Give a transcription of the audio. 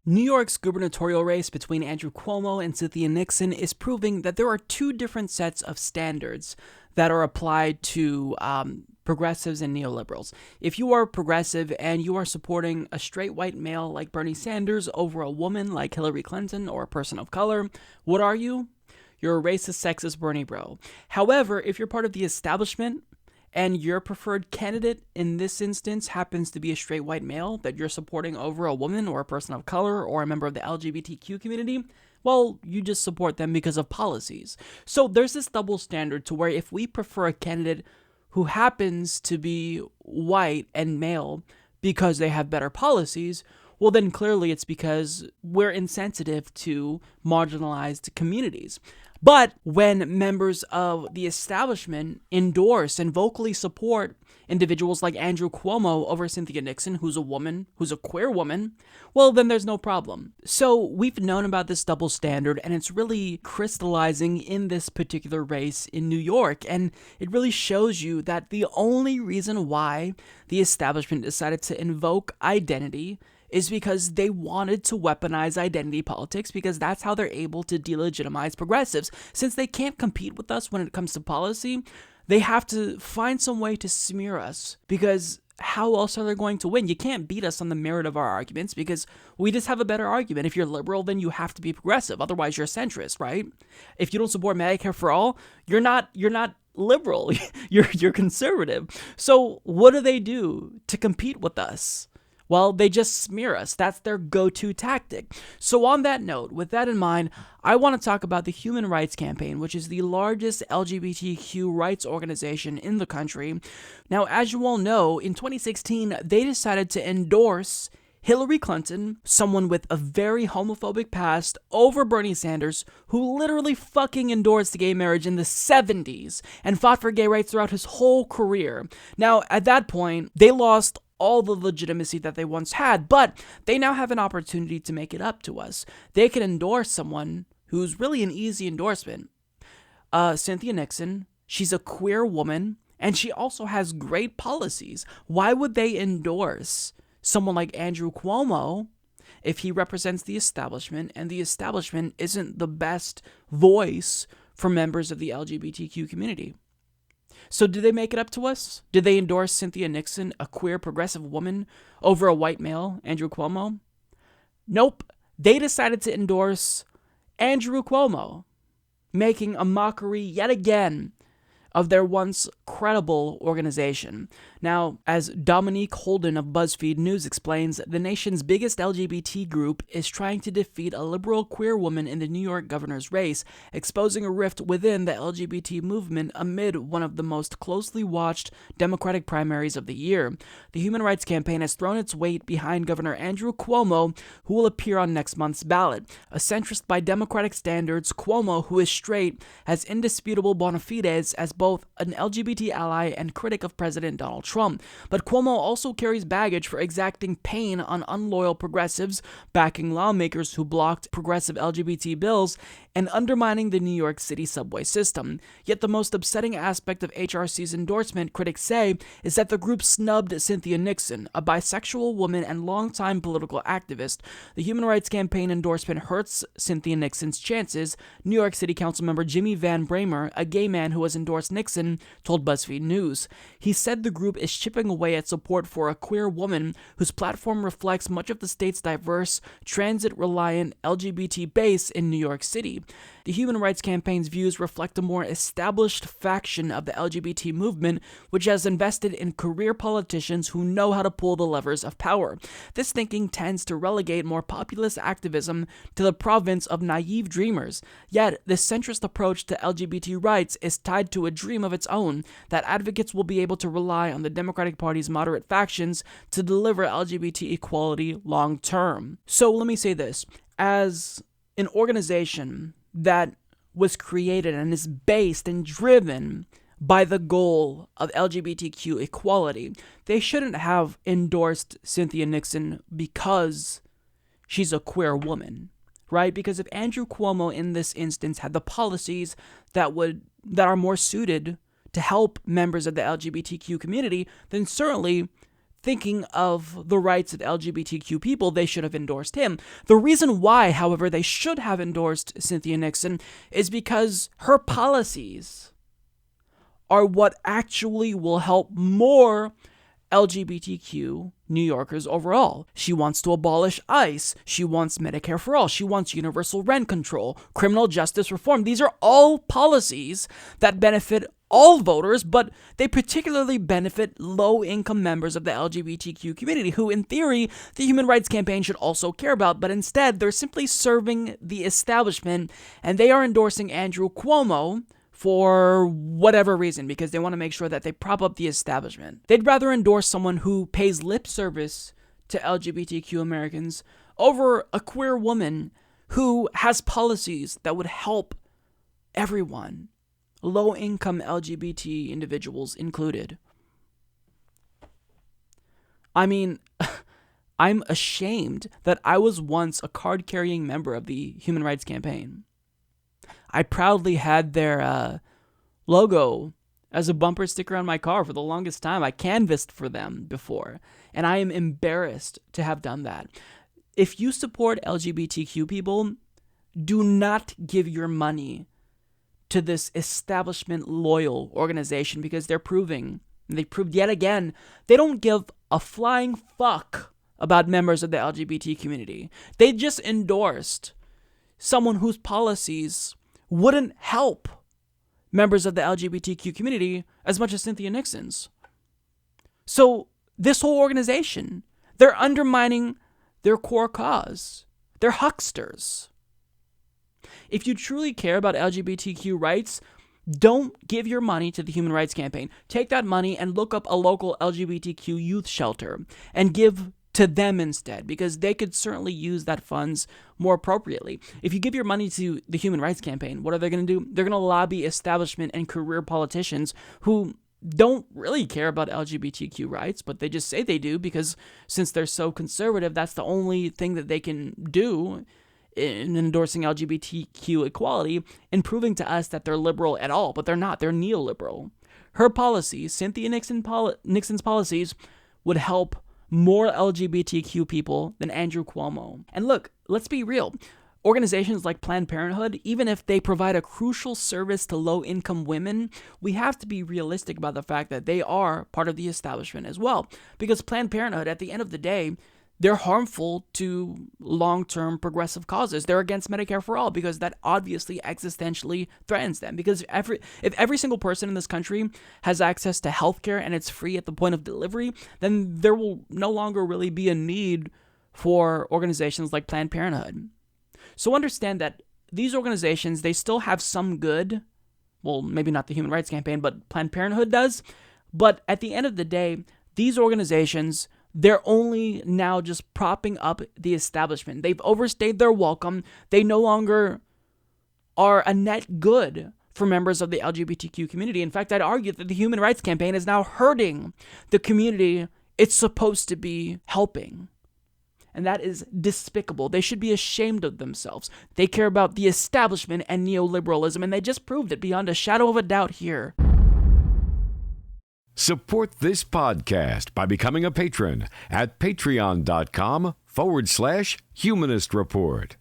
New York's gubernatorial race between Andrew Cuomo and Cynthia Nixon is proving that there are two different sets of standards that are applied to progressives and neoliberals. If you are progressive and you are supporting a straight white male like Bernie Sanders over a woman like Hillary Clinton or a person of color, what are you? You're a racist, sexist Bernie bro. However, if you're part of the establishment and your preferred candidate in this instance happens to be a straight white male that you're supporting over a woman or a person of color or a member of the LGBTQ community, well, you just support them because of policies. So there's this double standard to where if we prefer a candidate who happens to be white and male because they have better policies, well, then clearly it's because we're insensitive to marginalized communities. But when members of the establishment endorse and vocally support individuals like Andrew Cuomo over Cynthia Nixon, who's a woman, who's a queer woman, well, then there's no problem. So we've known about this double standard, and it's really crystallizing in this particular race in New York. And it really shows you that the only reason why the establishment decided to invoke identity is because they wanted to weaponize identity politics, because that's how they're able to delegitimize progressives. Since they can't compete with us when it comes to policy, they have to find some way to smear us, because how else are they going to win? You can't beat us on the merit of our arguments because we just have a better argument. If you're liberal, then you have to be progressive. Otherwise, you're a centrist, right? If you don't support Medicare for all, you're not liberal. you're conservative. So what do they do to compete with us? Well, they just smear us. That's their go-to tactic. So on that note, with that in mind, I want to talk about the Human Rights Campaign, which is the largest LGBTQ rights organization in the country. Now, as you all know, in 2016, they decided to endorse Hillary Clinton, someone with a very homophobic past, over Bernie Sanders, who literally fucking endorsed gay marriage in the 70s and fought for gay rights throughout his whole career. Now, at that point, they lost all the legitimacy that they once had, but they now have an opportunity to make it up to us. They can endorse someone who's really an easy endorsement. Cynthia Nixon, she's a queer woman, and she also has great policies. Why would they endorse someone like Andrew Cuomo if he represents the establishment and the establishment isn't the best voice for members of the LGBTQ community? So did they make it up to us? Did they endorse Cynthia Nixon, a queer progressive woman, over a white male, Andrew Cuomo? Nope. They decided to endorse Andrew Cuomo, making a mockery yet again of their once credible organization. Now, as Dominique Holden of BuzzFeed News explains, the nation's biggest LGBT group is trying to defeat a liberal queer woman in the New York governor's race, exposing a rift within the LGBT movement amid one of the most closely watched Democratic primaries of the year. The Human Rights Campaign has thrown its weight behind Governor Andrew Cuomo, who will appear on next month's ballot. A centrist by Democratic standards, Cuomo, who is straight, has indisputable bona fides as both an LGBT ally and critic of President Donald Trump. But Cuomo also carries baggage for exacting pain on unloyal progressives, backing lawmakers who blocked progressive LGBT bills, and undermining the New York City subway system. Yet the most upsetting aspect of HRC's endorsement, critics say, is that the group snubbed Cynthia Nixon, a bisexual woman and longtime political activist. The Human Rights Campaign endorsement hurts Cynthia Nixon's chances. New York City Council member Jimmy Van Bramer, a gay man who has endorsed Nixon, told BuzzFeed News. He said the group is chipping away at support for a queer woman whose platform reflects much of the state's diverse, transit-reliant LGBT base in New York City. The Human Rights Campaign's views reflect a more established faction of the LGBT movement, which has invested in career politicians who know how to pull the levers of power. This thinking tends to relegate more populist activism to the province of naive dreamers. Yet, this centrist approach to LGBT rights is tied to a dream of its own, that advocates will be able to rely on the Democratic Party's moderate factions to deliver LGBT equality long term. So let me say this. As an organization that was created and is based and driven by the goal of LGBTQ equality, they shouldn't have endorsed Cynthia Nixon because she's a queer woman, right? Because if Andrew Cuomo in this instance had the policies that are more suited to help members of the LGBTQ community, then certainly thinking of the rights of LGBTQ people, they should have endorsed him. The reason why, however, they should have endorsed Cynthia Nixon is because her policies are what actually will help more LGBTQ New Yorkers overall. She wants to abolish ICE. She wants Medicare for all. She wants universal rent control, criminal justice reform. These are all policies that benefit all voters, but they particularly benefit low-income members of the LGBTQ community, who, in theory, the Human Rights Campaign should also care about, but instead, they're simply serving the establishment, and they are endorsing Andrew Cuomo for whatever reason, because they want to make sure that they prop up the establishment. They'd rather endorse someone who pays lip service to LGBTQ Americans over a queer woman who has policies that would help everyone, low-income LGBT individuals included. I mean, I'm ashamed that I was once a card-carrying member of the Human Rights Campaign. I proudly had their logo as a bumper sticker on my car for the longest time. I canvassed for them before, and I am embarrassed to have done that. If you support LGBTQ people, do not give your money to this establishment loyal organization, because they proved yet again, they don't give a flying fuck about members of the LGBT community. They just endorsed someone whose policies wouldn't help members of the LGBTQ community as much as Cynthia Nixon's. So this whole organization, they're undermining their core cause. They're hucksters. If you truly care about LGBTQ rights, don't give your money to the Human Rights Campaign. Take that money and look up a local LGBTQ youth shelter and give to them instead, because they could certainly use that funds more appropriately. If you give your money to the Human Rights Campaign, what are they going to do? They're going to lobby establishment and career politicians who don't really care about LGBTQ rights, but they just say they do, because since they're so conservative, that's the only thing that they can do in endorsing LGBTQ equality and proving to us that they're liberal at all, but they're not. They're neoliberal. Her policies, Cynthia Nixon's policies, would help more LGBTQ people than Andrew Cuomo. And look, let's be real. Organizations like Planned Parenthood, even if they provide a crucial service to low-income women, we have to be realistic about the fact that they are part of the establishment as well. Because Planned Parenthood, at the end of the day, they're harmful to long-term progressive causes. They're against Medicare for all, because that obviously existentially threatens them. Because if every single person in this country has access to healthcare and it's free at the point of delivery, then there will no longer really be a need for organizations like Planned Parenthood. So understand that these organizations, they still have some good. Well, maybe not the Human Rights Campaign, but Planned Parenthood does. But at the end of the day, these organizations, they're only now just propping up the establishment. They've overstayed their welcome. They no longer are a net good for members of the LGBTQ community. In fact, I'd argue that the Human Rights Campaign is now hurting the community it's supposed to be helping. And that is despicable. They should be ashamed of themselves. They care about the establishment and neoliberalism, and they just proved it beyond a shadow of a doubt here. Support this podcast by becoming a patron at patreon.com/Humanist Report.